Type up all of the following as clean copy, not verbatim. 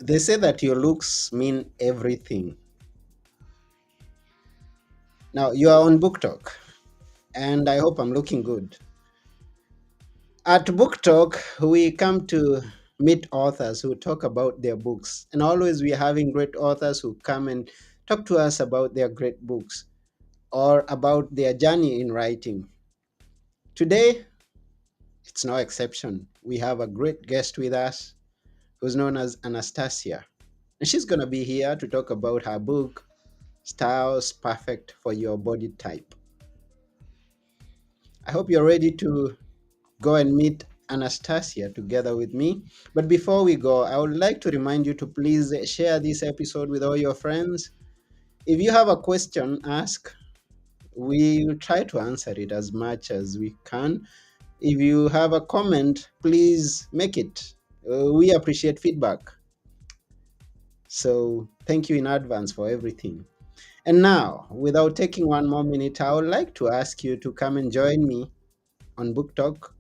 They say that your looks mean everything. Now, you are on Book Talk, and I hope I'm looking good. At Book Talk, we come to meet authors who talk about their books, and always we are having great authors who come and talk to us about their great books or about their journey in writing. Today, it's no exception. We have a great guest with us who's known as Anastacia, and she's going to be here to talk about her book, Styles Perfect for Your Body Type. I hope you're ready to go and meet Anastacia together with me. But before we go, I would like to remind you to please share this episode with all your friends. If you have a question, ask. We will try to answer it as much as we can. If you have a comment, please make it. We appreciate feedback. So thank you in advance for everything. And now, without taking one more minute, I would like to ask you to come and join me on Book Talk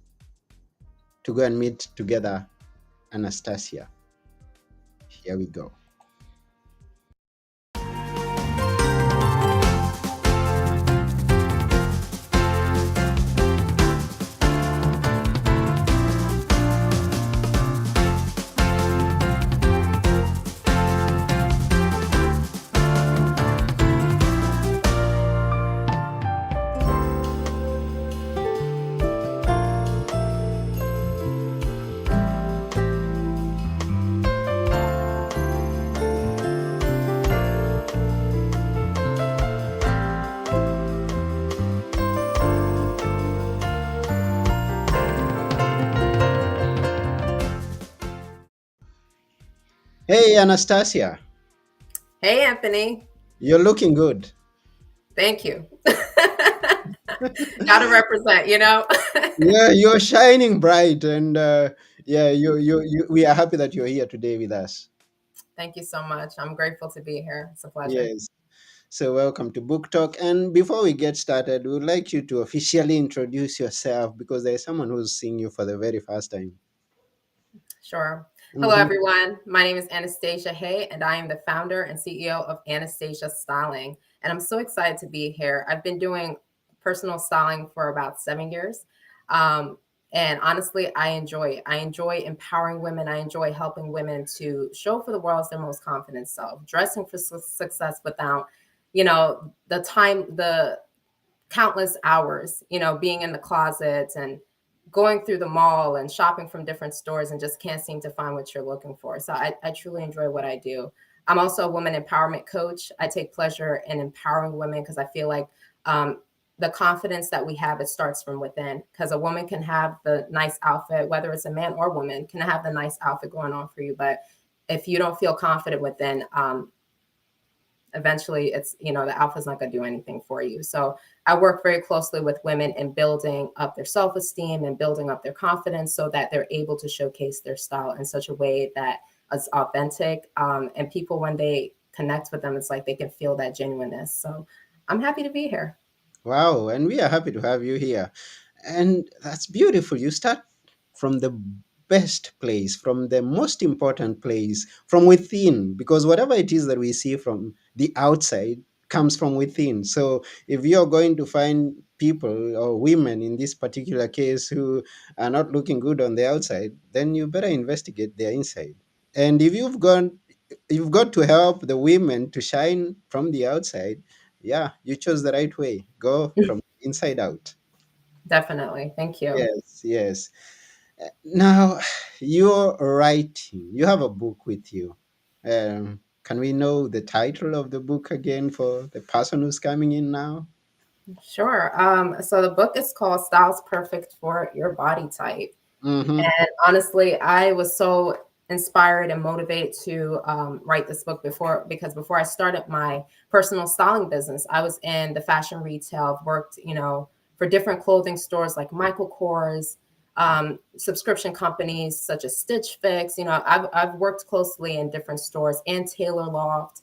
to go and meet together Anastacia. Here we go. Hey, Anastacia, Hey, Anthony. you're looking good. Thank you. Gotta represent, Yeah, you're shining bright, and yeah, we are happy that you're here today with us. Thank you so much. I'm grateful to be here. It's a pleasure. Yes. So, welcome to Book Talk. And before we get started, we would like you to officially introduce yourself because there's someone who's seeing you for the very first time. Sure. Hello, Hmm. everyone. My name is Anastacia Haye, and I am the founder and CEO of Anastacia Styling. And I'm so excited to be here. I've been doing personal styling for about 7 years. Um, and honestly, I enjoy it. I enjoy empowering women. I enjoy helping women to show for the world as their most confident self, dressing for success without, the countless hours, being in the closet and going through the mall and shopping from different stores and just can't seem to find what you're looking for. So I truly enjoy what I do. I'm also a woman empowerment coach. I take pleasure in empowering women because I feel like the confidence that we have, it starts from within. Because a woman can have the nice outfit, whether it's a man or woman, can have the nice outfit going on for you. But if you don't feel confident within, eventually the alpha's not going to do anything for you. So I work very closely with women in building up their self-esteem and building up their confidence so that they're able to showcase their style in such a way that is authentic, and people, when they connect with them, it's like they can feel that genuineness. So I'm happy to be here. Wow, and we are happy to have you here. And that's beautiful. You start from the best place, from the most important place, from within, because whatever it is that we see from the outside comes from within. So if you're going to find people or women in this particular case who are not looking good on the outside, then you better investigate their inside. And if you've got to help the women to shine from the outside, yeah, you chose the right way. Go from inside out. Definitely. Thank you. Yes, yes. Now, you're writing. You have a book with you. Can we know the title of the book again for the person who's coming in now? Sure. So the book is called Styles Perfect for Your Body Type. Mm-hmm. And honestly, I was so inspired and motivated to write this book because before I started my personal styling business, I was in the fashion retail. I've worked, for different clothing stores like Michael Kors, subscription companies such as Stitch Fix. I've worked closely in different stores and Taylor Loft.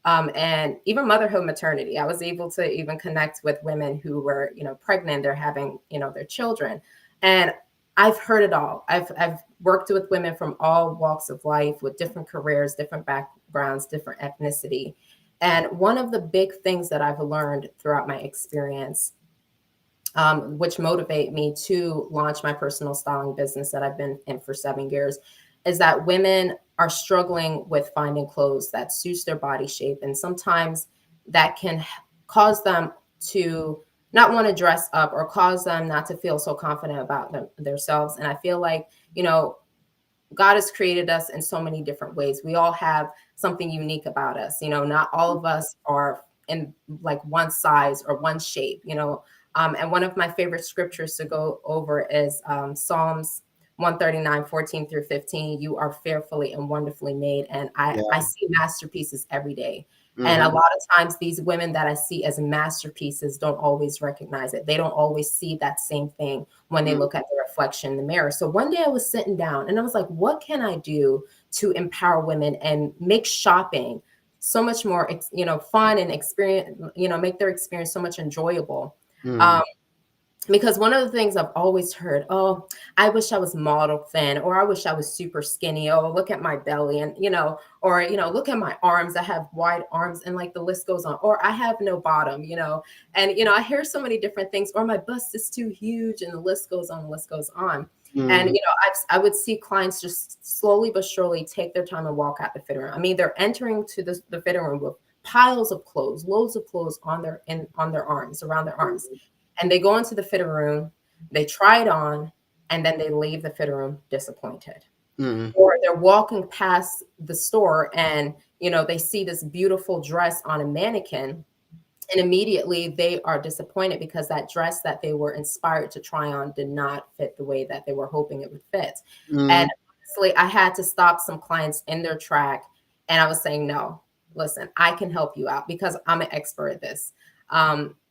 And even motherhood maternity. I was able to even connect with women who were, pregnant, they're having, their children. And I've heard it all. I've worked with women from all walks of life with different careers, different backgrounds, different ethnicity. And one of the big things that I've learned throughout my experience, which motivate me to launch my personal styling business that I've been in for 7 years, is that women are struggling with finding clothes that suits their body shape, and sometimes that can cause them to not want to dress up or cause them not to feel so confident about themselves. And I feel like, you know, God has created us in so many different ways. We all have something unique about us. You know, not all of us are in like one size or one shape, you know. And one of my favorite scriptures to go over is Psalms 139, 14 through 15. You are fearfully and wonderfully made. And I Yeah. see masterpieces every day. And a Mm-hmm. lot of times, these women that I see as masterpieces don't always recognize it. They don't always see that same thing when they look at the reflection in the mirror. So one day I was sitting down and I was like, what can I do to empower women and make shopping so much more, you know, fun and experience, you know, make their experience so much enjoyable. Mm-hmm. Um, because one of the things I've always heard, oh, I wish I was model thin, or I wish I was super skinny. Oh, look at my belly, and you know, or you know, look at my arms. I have wide arms, and like the list goes on. Or I have no bottom, you know, and you know, I hear so many different things. Or my bust is too huge, and the list goes on, the list goes on. And Mm-hmm. you know, I would see clients just slowly but surely take their time and walk out the fitting room. I mean, they're entering to the fitting room with piles of clothes, loads of clothes on their arms, around their arms, and they go into the fitting room, they try it on, and then they leave the fitting room disappointed. Mm-hmm. Or they're walking past the store and you know they see this beautiful dress on a mannequin, and immediately they are disappointed because that dress that they were inspired to try on did not fit the way that they were hoping it would fit. And honestly, I had to stop some clients in their track, and I was saying, no, listen, I can help you out because I'm an expert at this.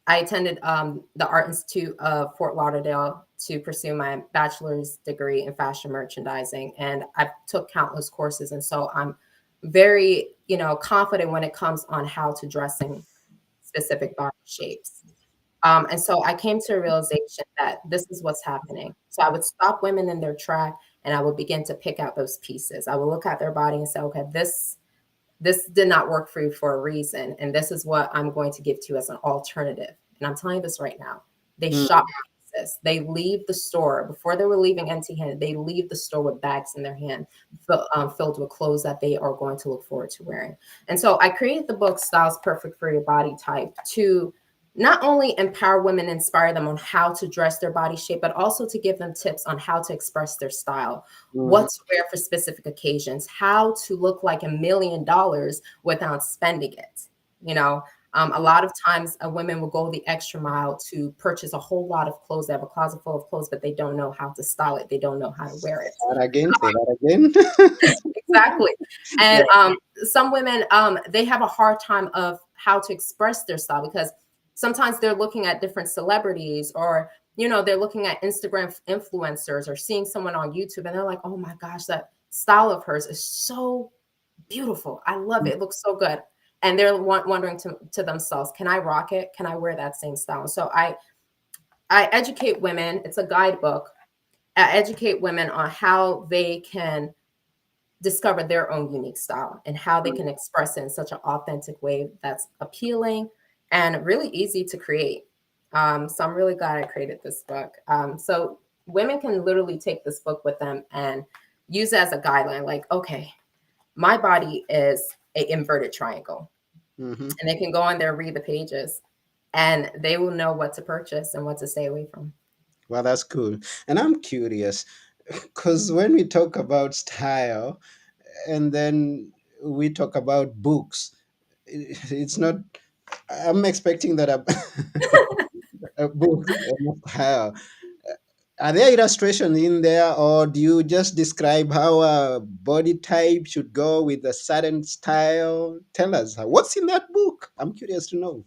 I attended the Art Institute of Fort Lauderdale to pursue my bachelor's degree in fashion merchandising, and I took countless courses, and so I'm very, you know, confident when it comes on how to dressing specific body shapes. And so I came to a realization that this is what's happening. So I would stop women in their track and I would begin to pick out those pieces. I would look at their body and say, okay, this did not work for you for a reason. And this is what I'm going to give to you as an alternative. And I'm telling you this right now. They shop pieces. They leave the store before they were leaving empty handed. They leave the store with bags in their hand filled with clothes that they are going to look forward to wearing. And so I created the book Styles Perfect for Your Body Type to not only empower women, inspire them on how to dress their body shape, but also to give them tips on how to express their style, Mm-hmm. what to wear for specific occasions, how to look like $1 million without spending it. You know, a lot of times a women will go the extra mile to purchase a whole lot of clothes. They have a closet full of clothes, but they don't know how to style it. They don't know how to wear it. That again, say that again. Exactly. Yeah. And some women, they have a hard time of how to express their style because sometimes they're looking at different celebrities or, you know, they're looking at Instagram influencers or seeing someone on YouTube and they're like, oh my gosh, that style of hers is so beautiful. I love it. It looks so good. And they're wondering to themselves, can I rock it? Can I wear that same style? So I educate women. It's a guidebook. I educate women on how they can discover their own unique style and how they can express it in such an authentic way that's appealing and really easy to create. So I'm really glad I created this book. So women can literally take this book with them and use it as a guideline. Like, okay, my body is a inverted triangle, Mm-hmm. and they can go on there, read the pages, and they will know what to purchase and what to stay away from. Well, that's cool. And I'm curious because when we talk about style and then we talk about books, it's not, I'm expecting that a book and a style. Are there illustrations in there, or do you just describe how a body type should go with a certain style? Tell us what's in that book. I'm curious to know.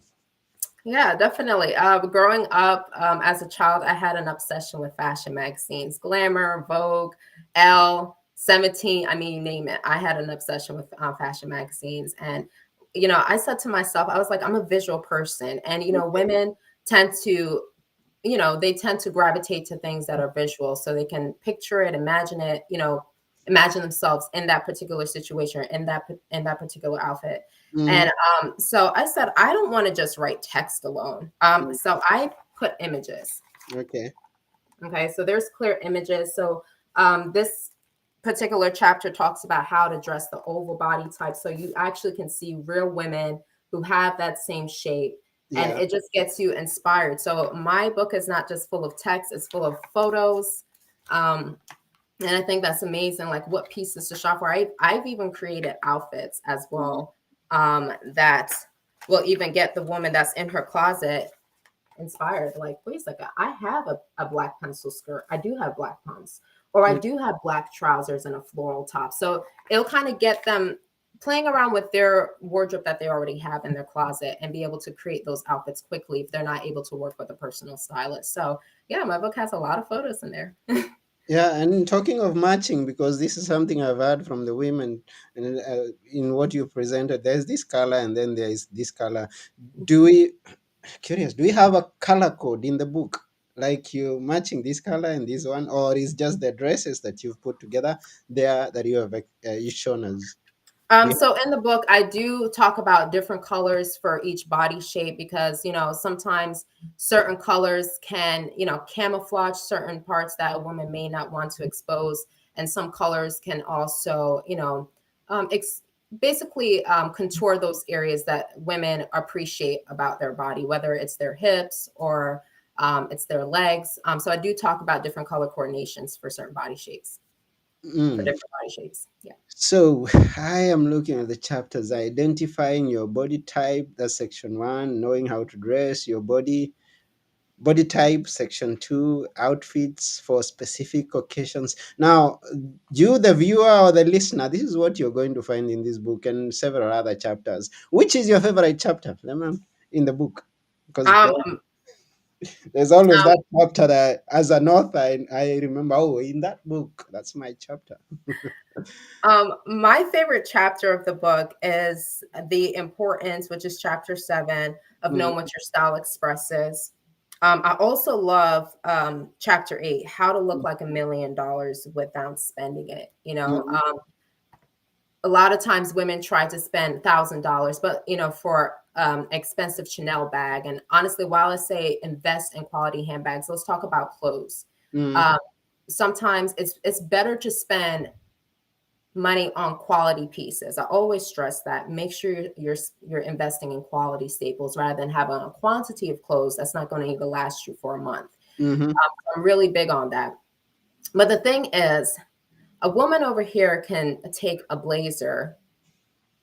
Yeah, definitely. Growing up as a child, I had an obsession with fashion magazines, Glamour, Vogue, Elle, 17. I mean, you name it. I had an obsession with fashion magazines. And, I said to myself, I was like, I'm a visual person. And, women tend to they tend to gravitate to things that are visual, so they can picture it, imagine it, imagine themselves in that particular situation, or in that particular outfit. Mm-hmm. And so I said, I don't want to just write text alone. So I put images. Okay. Okay, so there's clear images. So this particular chapter talks about how to dress the oval body type. So you actually can see real women who have that same shape, and Yeah. it just gets you inspired. So my book is not just full of text, it's full of photos. Um, and I think that's amazing, like what pieces to shop for. I've even created outfits as well, that will even get the woman that's in her closet inspired. Like, wait a second, I have a black pencil skirt. I do have black pumps, or I do have black trousers and a floral top. So it'll kind of get them playing around with their wardrobe that they already have in their closet, and be able to create those outfits quickly if they're not able to work with a personal stylist. So yeah, my book has a lot of photos in there. Yeah, and talking of matching, because this is something I've heard from the women, and in what you presented, there's this color and then there is this color. Do we, curious, do we have a color code in the book? Like you matching this color and this one, or is just the dresses that you've put together there that you have you shown us? Do you- So in the book, I do talk about different colors for each body shape, because, sometimes certain colors can, camouflage certain parts that a woman may not want to expose. And some colors can also, um, ex- basically contour those areas that women appreciate about their body, whether it's their hips or it's their legs. So I do talk about different color coordinations for certain body shapes, for Mm. different body shapes. Yeah. So I am looking at the chapters identifying your body type, that's section one, knowing how to dress your body type, section two, outfits for specific occasions. Now, you, the viewer or the listener, this is what you're going to find in this book and several other chapters. Which is your favorite chapter, Lemon, in the book? Because Um, there's always um, that chapter that, as an author, I remember, oh, in that book, that's my chapter. My favorite chapter of the book is the importance, which is chapter 7, of Mm, knowing what your style expresses. I also love chapter 8, how to look like $1 million without spending it. mm, A lot of times women try to spend $1,000, but for expensive Chanel bag. And honestly, while I say invest in quality handbags, let's talk about clothes. mm, Um, Sometimes it's better to spend money on quality pieces. I always stress that. Make sure you're investing in quality staples rather than having a quantity of clothes that's not going to even last you for a month. mm-hmm, I'm really big on that. But the thing is, a woman over here can take a blazer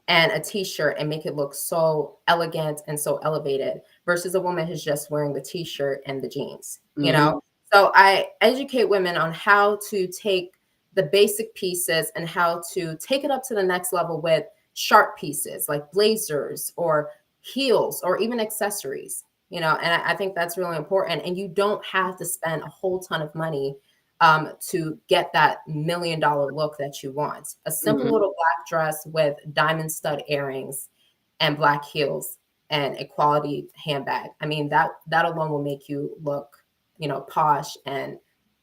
and a t-shirt and make it look so elegant and so elevated, versus a woman who's just wearing the t-shirt and the jeans, mm-hmm, so I educate women on how to take the basic pieces and how to take it up to the next level with sharp pieces like blazers or heels or even accessories, and I think that's really important. And you don't have to spend a whole ton of money to get that $1 million look that you want. A simple mm-hmm, little black dress with diamond stud earrings and black heels and a quality handbag. I mean, that alone will make you look, posh and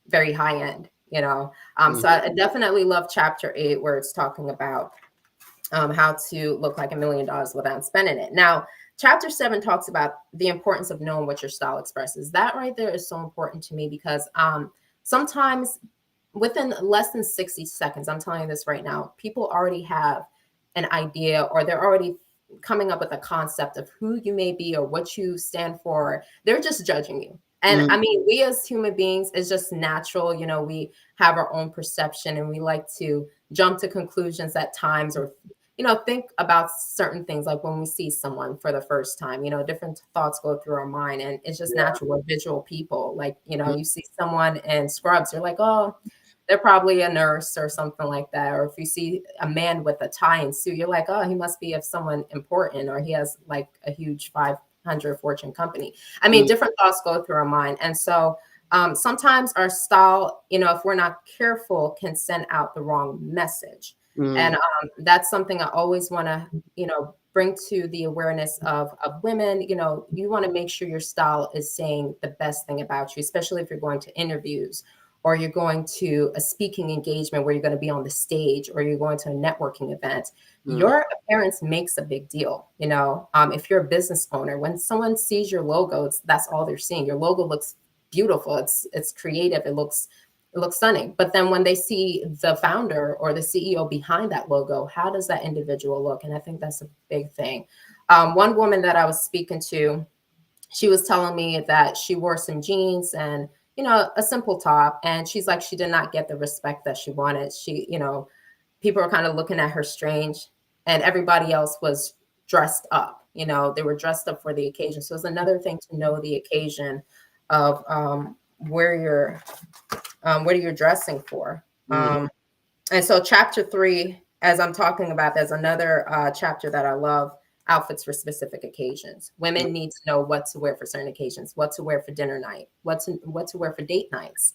very high end. So I definitely love chapter 8, where it's talking about how to look like $1 million without spending it. Now, chapter 7 talks about the importance of knowing what your style expresses. That right there is so important to me, because sometimes within less than 60 seconds, I'm telling you this right now, people already have an idea, or they're already coming up with a concept of who you may be or what you stand for. They're just judging you. And mm-hmm, I mean, we as human beings, is just natural. We have our own perception, and we like to jump to conclusions at times, or think about certain things, like when we see someone for the first time, different thoughts go through our mind, and it's just yeah, natural. We're visual people. Like, you see someone in scrubs, you're like, oh, they're probably a nurse or something like that. Or if you see a man with a tie and suit, you're like, oh, he must be of someone important, or he has like a huge 500 fortune company. I mean, mm, different thoughts go through our mind. And so sometimes our style, if we're not careful, can send out the wrong message. And Mm, that's something I always want to, bring to the awareness of women. You want to make sure your style is saying the best thing about you, especially if you're going to interviews or you're going to a speaking engagement where you're going to be on the stage or you're going to a networking event. mm, Your appearance makes a big deal. If you're a business owner, when someone sees your logo, that's all they're seeing. Your logo looks beautiful. It's creative. It looks stunning. But then when they see the founder or the CEO behind that logo, how does that individual look? And I think that's a big thing. One woman that I was speaking to, she was telling me that she wore some jeans and, a simple top. And she's like, she did not get the respect that she wanted. People were kind of looking at her strange, and everybody else was dressed up. They were dressed up for the occasion. So it's another thing to know the occasion of where you're what are you dressing for? mm, And so, chapter 3, as I'm talking about, there's another chapter that I love: outfits for specific occasions. Women need to know what to wear for certain occasions, what to wear for dinner night, what to wear for date nights,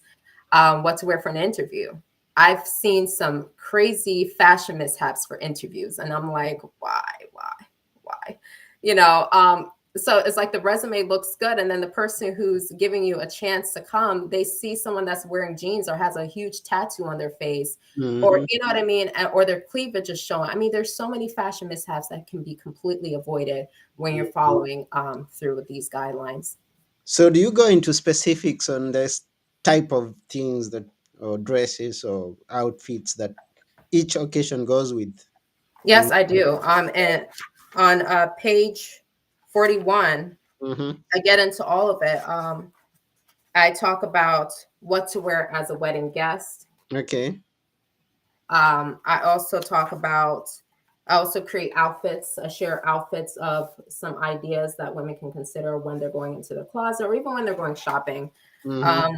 what to wear for an interview. I've seen some crazy fashion mishaps for interviews, and I'm like, why? You know, so it's like the resume looks good, and then the person who's giving you a chance to come, they see someone that's wearing jeans or has a huge tattoo on their face, or mhm. you know what I mean, or their cleavage is showing. I mean, there's so many fashion mishaps that can be completely avoided when you're following through with these guidelines. So, do you go into specifics on this type of things that, or dresses or outfits that each occasion goes with? Yes, In I do. And on page 41, mm-hmm. I get into all of it. I talk about what to wear as a wedding guest. Okay. I also talk about, I also create outfits. I share outfits of some ideas that women can consider when they're going into the closet or even when they're going shopping. Mm-hmm. Um,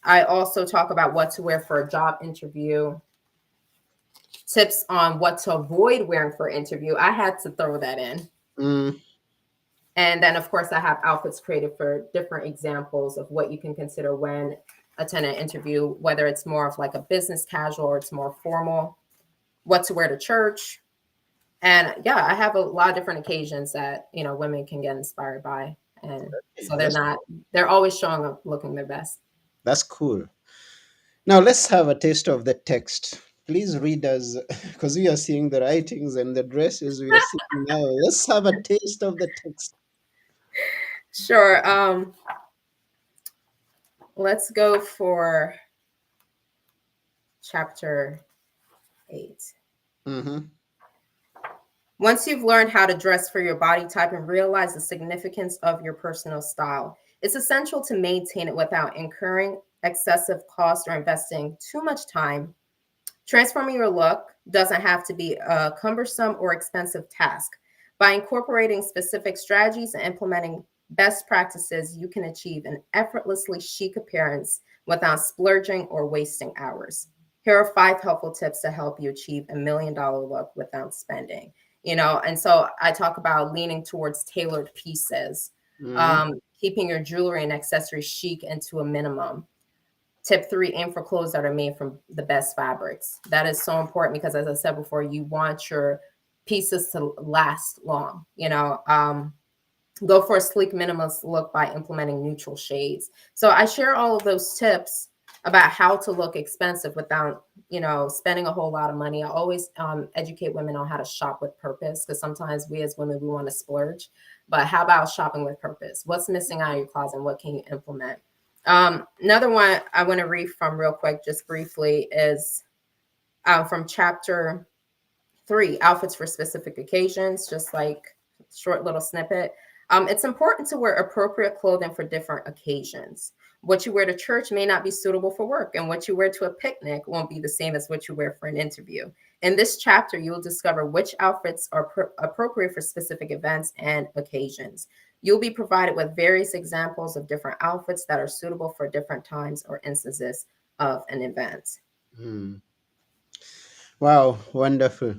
I also talk about what to wear for a job interview, tips on what to avoid wearing for an interview. I had to throw that in. Mm, And then, of course, I have outfits created for different examples of what you can consider when attending an interview, whether it's more of like a business casual or it's more formal, what to wear to church. And yeah, I have a lot of different occasions that, women can get inspired by. And okay, so they're always showing up looking their best. that's cool. Now let's have a taste of the text. Please read us, because we are seeing the writings and the dresses we are seeing now. Let's have a taste of the text. Sure. Let's go for chapter 8. Mm-hmm. Once you've learned how to dress for your body type and realize the significance of your personal style, it's essential to maintain it without incurring excessive cost or investing too much time. Transforming your look doesn't have to be a cumbersome or expensive task. By incorporating specific strategies and implementing best practices, you can achieve an effortlessly chic appearance without splurging or wasting hours. Here are 5 helpful tips to help you achieve $1 million look without spending. And so I talk about leaning towards tailored pieces, Mm-hmm. keeping your jewelry and accessories chic and to a minimum. Tip 3, aim for clothes that are made from the best fabrics. That is so important because, as I said before, you want your pieces to last long. Go for a sleek minimalist look by implementing neutral shades. So I share all of those tips about how to look expensive without, spending a whole lot of money. I always educate women on how to shop with purpose, because sometimes we as women, we want to splurge. But how about shopping with purpose? What's missing out of your closet and what can you implement? Another one I want to read from real quick, just briefly, is from chapter 3, outfits for specific occasions, just like short little snippet. It's important to wear appropriate clothing for different occasions. What you wear to church may not be suitable for work, and what you wear to a picnic won't be the same as what you wear for an interview. In this chapter, you will discover which outfits are appropriate for specific events and occasions. You'll be provided with various examples of different outfits that are suitable for different times or instances of an event. Mm. Wow, wonderful.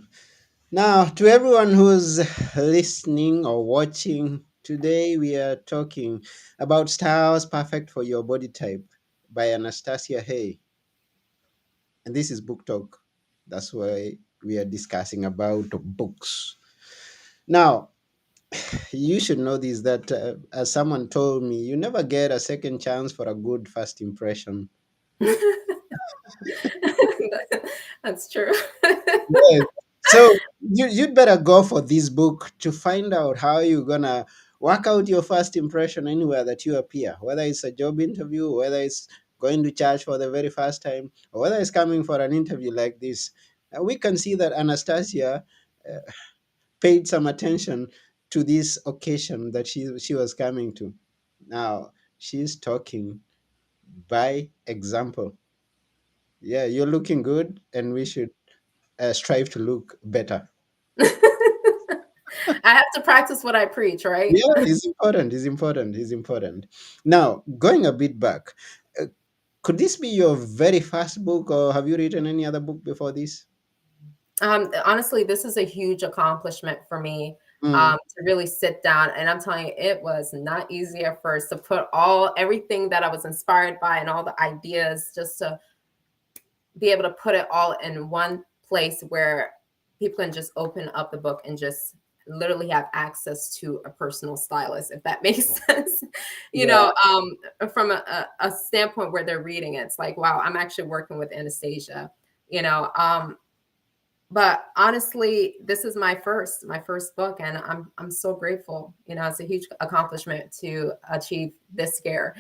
Now, to everyone who's listening or watching, today we are talking about styles perfect for your body type by Anastacia Haye. And this is Book Talk. That's why. We are discussing about books. Now, you should know this that, as someone told me, you never get a second chance for a good first impression. That's true. Yes. So you'd better go for this book to find out how you're gonna work out your first impression anywhere that you appear, whether it's a job interview, whether it's going to church for the very first time, or whether it's coming for an interview like this. We can see that Anastacia paid some attention to this occasion that she was coming to. Now she's talking by example. Yeah, you're looking good, and we should strive to look better. I have to practice what I preach, right? Yeah, it's important. It's important. It's important. Now, going a bit back, uh, could this be your very first book, or have you written any other book before this? Honestly, this is a huge accomplishment for me, Mm, to really sit down. And I'm telling you, it was not easy at first to put all everything that I was inspired by and all the ideas just to be able to put it all in one place where people can just open up the book and just literally have access to a personal stylist, if that makes sense. you yeah. know um from a standpoint where they're reading it, it's like, wow, I'm actually working with Anastacia. you know um but honestly, this is my first book, and I'm so grateful. It's a huge accomplishment to achieve this scare.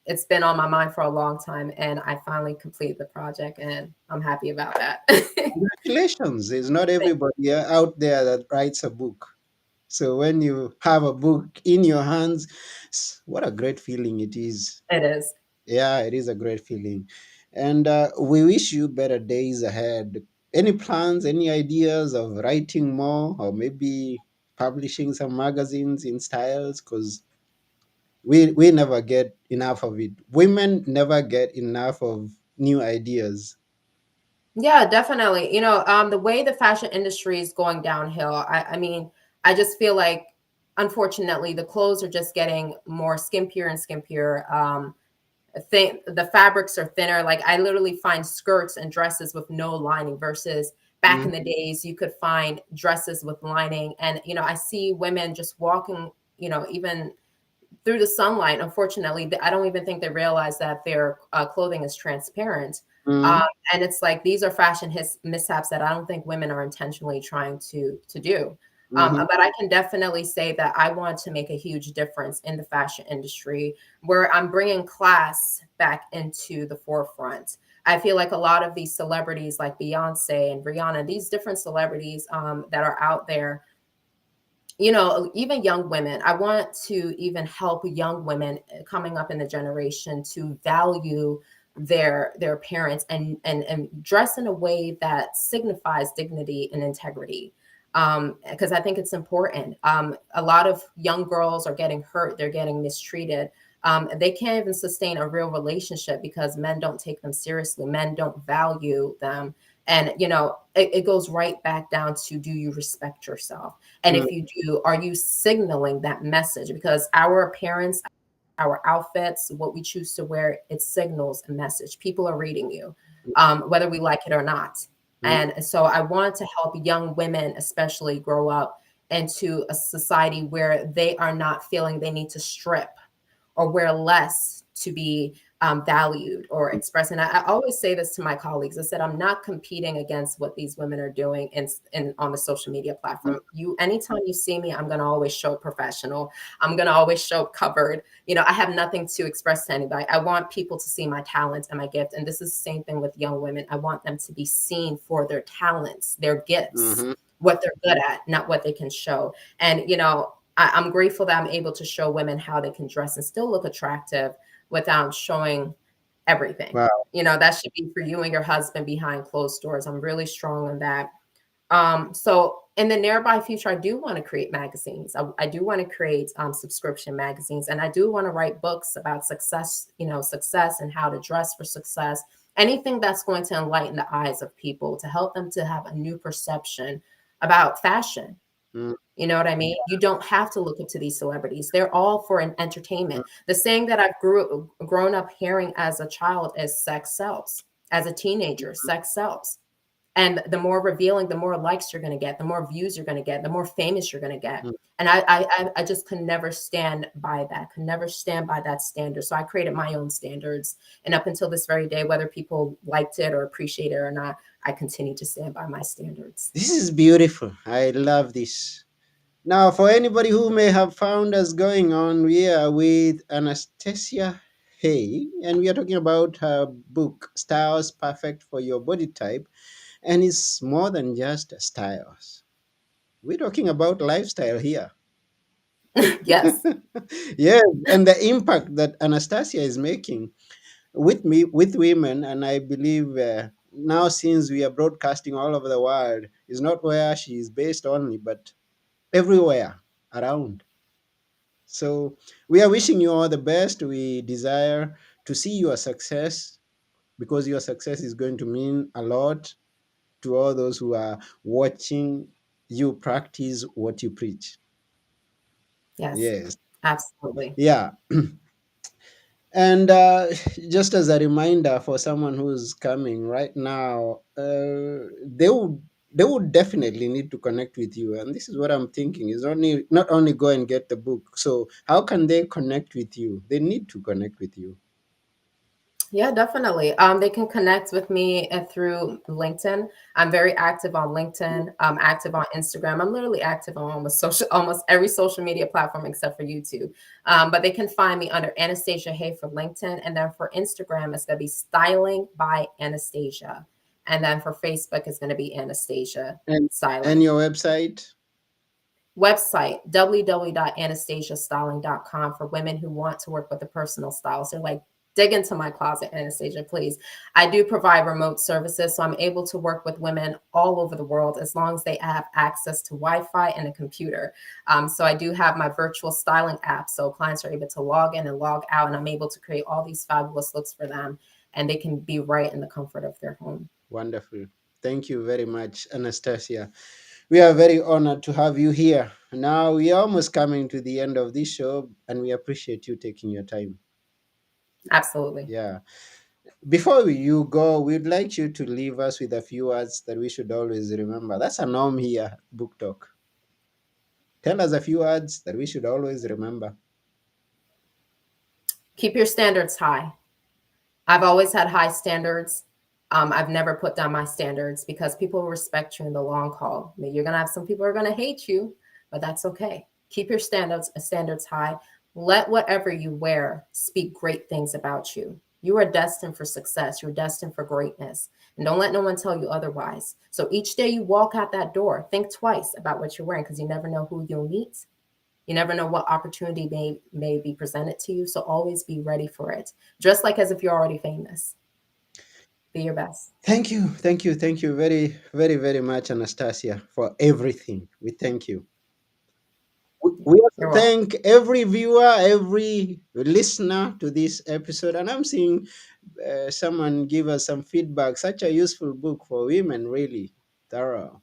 It's been on my mind for a long time, and I finally completed the project, and I'm happy about that. Congratulations. There's not everybody out there that writes a book. So when you have a book in your hands, what a great feeling it is. It is. Yeah, it is a great feeling. And we wish you better days ahead. Any plans, any ideas of writing more, or maybe publishing some magazines in styles? Because we never get enough of it. Women never get enough of new ideas. Yeah, definitely. The way the fashion industry is going downhill, I mean, I just feel like, unfortunately, the clothes are just getting more skimpier and skimpier. The fabrics are thinner. Like, I literally find skirts and dresses with no lining versus back in Mm, the days you could find dresses with lining. And I see women just walking, even through the sunlight. Unfortunately, I don't even think they realize that their clothing is transparent. um, mm, and it's like, these are fashion mishaps that I don't think women are intentionally trying to do. mhm, But I can definitely say that I want to make a huge difference in the fashion industry, where I'm bringing class back into the forefront. I feel like a lot of these celebrities like Beyonce and Rihanna, these different celebrities that are out there, even young women, I want to even help young women coming up in the generation to value their parents, and dress in a way that signifies dignity and integrity. Because I think it's important. A lot of young girls are getting hurt, they're getting mistreated. They can't even sustain a real relationship because men don't take them seriously, men don't value them. And it goes right back down to, do you respect yourself? And mm, if you do, are you signaling that message? Because our appearance, our outfits, what we choose to wear, it signals a message. People are reading you, whether we like it or not. mm, And so I want to help young women, especially, grow up into a society where they are not feeling they need to strip or wear less to be valued or expressed. And I always say this to my colleagues. I said, I'm not competing against what these women are doing in on the social media mm, platform. Anytime you see me, I'm going to always show professional. I'm going to always show covered. I have nothing to express to anybody. I want people to see my talent and my gift. And this is the same thing with young women. I want them to be seen for their talents, their gifts, mhm, what they're good at, not what they can show. And I'm grateful that I'm able to show women how they can dress and still look attractive without showing everything. wow. That should be for you and your husband behind closed doors. I'm really strong on that. So in the nearby future, I do want to create magazines. I do want to create subscription magazines, and I do want to write books about success, success and how to dress for success. Anything that's going to enlighten the eyes of people to help them to have a new perception about fashion. Mm, You know what I mean? You don't have to look up to these celebrities. They're all for an entertainment. The saying that I've grown up hearing as a child is sex sells. As a teenager, sex sells. And the more revealing, the more likes you're going to get, the more views you're going to get, the more famous you're going to get. Mm. And I just could never stand by that, could never stand by that standard. So I created my own standards. And up until this very day, whether people liked it or appreciate it or not, I continue to stand by my standards. This is beautiful. I love this. Now, for anybody who may have found us going on, we are with Anastacia Haye, and we are talking about her book, Styles Perfect for Your Body Type. And it's more than just styles. We're talking about lifestyle here. Yes. Yes, and the impact that Anastacia is making with me, with women, and I believe now since we are broadcasting all over the world, is not where she is based only, but everywhere around. So we are wishing you all the best. We desire to see your success because your success is going to mean a lot to all those who are watching you practice what you preach. Yes. Yes. Absolutely. Yeah. And just as a reminder for someone who's coming right now, they would definitely need to connect with you. And this is what I'm thinking: is only not only go and get the book. So how can they connect with you? They need to connect with you. Yeah, definitely. They can connect with me through LinkedIn. I'm very active on LinkedIn. I'm active on Instagram. I'm literally active on almost every social media platform except for YouTube. But they can find me under Anastacia Hay for LinkedIn, and then for Instagram, it's going to be Styling by Anastacia, and then for Facebook, it's going to be Anastacia And Styling. your website. Website www.anastasiastyling.com for women who want to work with a personal stylist. They're like, dig into my closet, Anastacia, please. I do provide remote services, so I'm able to work with women all over the world as long as they have access to Wi-Fi and a computer. So I do have my virtual styling app, so clients are able to log in and log out, and I'm able to create all these fabulous looks for them, and they can be right in the comfort of their home. Wonderful. Thank you very much, Anastacia. We are very honored to have you here. Now we are almost coming to the end of this show, and we appreciate you taking your time. Absolutely. Yeah. Before you go, we'd like you to leave us with a few words that we should always remember. That's a norm here at Book Talk. Tell us a few words that we should always remember. Keep your standards high. I've always had high standards. I've never put down my standards because people respect you in the long haul. I mean, you're gonna have some people who are gonna hate you, but that's okay. Keep your standards high. Let whatever you wear speak great things about you. You are destined for success. You're destined for greatness. And don't let no one tell you otherwise. So each day you walk out that door, think twice about what you're wearing because you never know who you'll meet. You never know what opportunity may be presented to you. So always be ready for it. Just like as if you're already famous. Be your best. Thank you. Thank you. Thank you very, very, very much, Anastacia, for everything. We thank you. We also You're welcome. thank every viewer, every listener to this episode. And I'm seeing someone give us some feedback. Such a useful book for women, really thorough.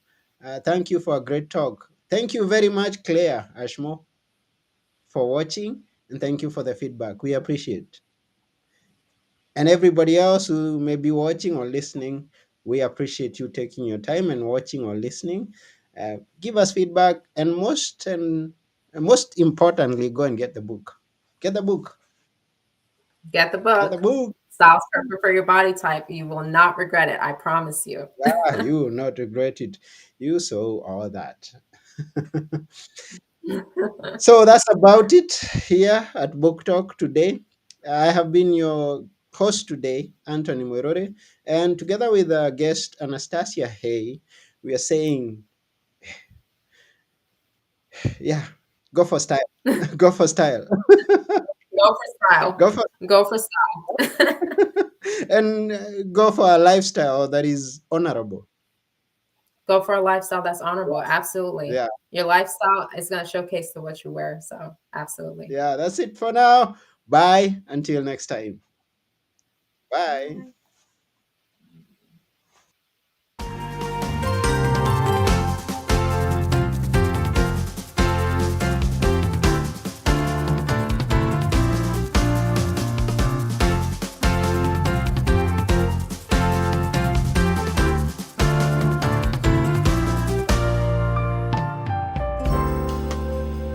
Thank you for a great talk. Thank you very much, Claire Ashmore, for watching, and thank you for the feedback. We appreciate. And everybody else who may be watching or listening, we appreciate you taking your time and watching or listening. Give us feedback, and most importantly, go and get the book. Get the book. Get the Get the book. book. Styles Perfect for Your Body Type. You will not regret it. I promise you. Yeah, you will not regret it. You saw all that. So that's about it here at Book Talk today. I have been your host today, Anthony Morore, and together with our guest Anastacia Hay, we are saying, yeah, go for style, go for style, Go for style. go for Go for style. and go for a lifestyle that is honorable. Go for a lifestyle that's honorable. Absolutely. Yeah, Your lifestyle is going to showcase to what you wear. So, absolutely. yeah, that's it for now. Bye until next time. Bye. Bye.